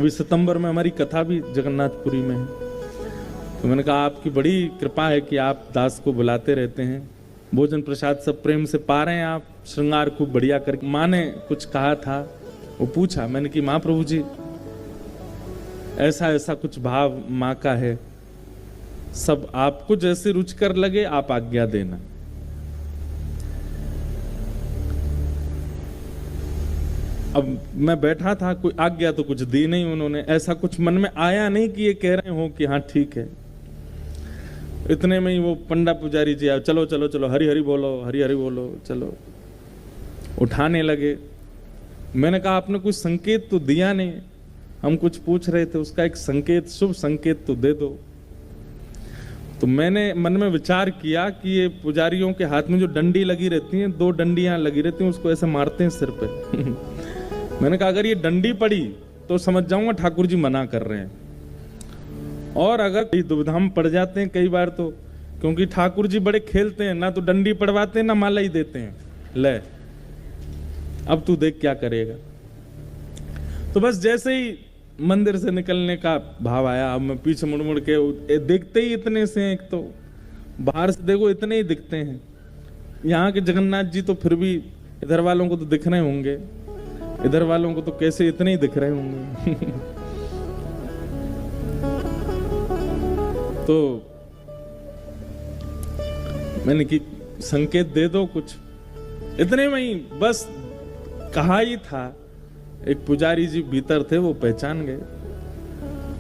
अभी सितंबर में हमारी कथा भी जगन्नाथपुरी में है। तो मैंने कहा आपकी बड़ी कृपा है कि आप दास को बुलाते रहते हैं, भोजन प्रसाद सब प्रेम से पा रहे हैं आप, श्रृंगार खूब बढ़िया करके। माँ ने कुछ कहा था, वो पूछा, मैंने कि माँ प्रभु जी ऐसा ऐसा कुछ भाव माँ का है, सब आपको जैसे रुचिकर लगे आप आज्ञा देना। अब मैं बैठा था, कोई आज्ञा तो कुछ दी नहीं उन्होंने, ऐसा कुछ मन में आया नहीं कि ये कह रहे हो कि हाँ ठीक है। इतने में ही वो पंडा पुजारी जी आए, चलो चलो चलो हरि हरि बोलो, हरि हरि बोलो, चलो उठाने लगे। मैंने कहा आपने कुछ संकेत तो दिया नहीं, हम कुछ पूछ रहे थे, उसका एक संकेत, शुभ संकेत तो दे दो। तो मैंने मन में विचार किया कि ये पुजारियों के हाथ में जो डंडी लगी रहती हैं, 2 डंडियां लगी रहती हैं, उसको ऐसे मारते हैं सिर पे। मैंने कहा अगर ये डंडी पड़ी तो समझ जाऊंगा ठाकुर जी मना कर रहे हैं, और अगर दुविधा में पड़ जाते हैं कई बार तो, क्योंकि ठाकुर जी बड़े खेलते हैं, ना तो डंडी पड़वाते हैं ना माला ही देते हैं, ले अब तू देख क्या करेगा। तो बस जैसे ही मंदिर से निकलने का भाव आया, अब मैं पीछे मुड़ मुड़ के, देखते ही इतने से हैं, एक तो बाहर से देखो इतने ही दिखते हैं, यहाँ के जगन्नाथ जी तो फिर भी इधर वालों को तो दिख रहे होंगे, इधर वालों को तो कैसे इतने ही दिख रहे होंगे। तो मैंने कि संकेत दे दो कुछ। इतने में ही बस कहा ही था, एक पुजारी जी भीतर थे, वो पहचान गए,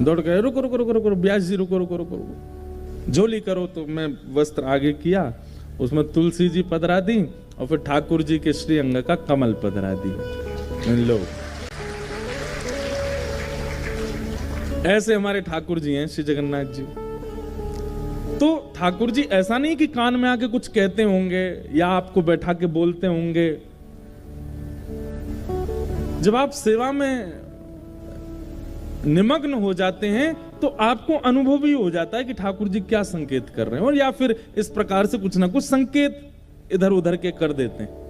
दौड़ गए, रुको रुको रुको रुको व्यास जी, रुको रुको रुको रुको, झोली करो। तो मैं वस्त्र आगे किया, उसमें तुलसी जी पधरा दी और फिर ठाकुर जी के श्री अंग का कमल पधरा दी। लो ऐसे हमारे ठाकुर जी हैं श्री जगन्नाथ जी। तो ठाकुर जी ऐसा नहीं कि कान में आके कुछ कहते होंगे या आपको बैठा के बोलते होंगे, जब आप सेवा में निमग्न हो जाते हैं तो आपको अनुभव ही हो जाता है कि ठाकुर जी क्या संकेत कर रहे हैं, और या फिर इस प्रकार से कुछ ना कुछ संकेत इधर उधर के कर देते हैं।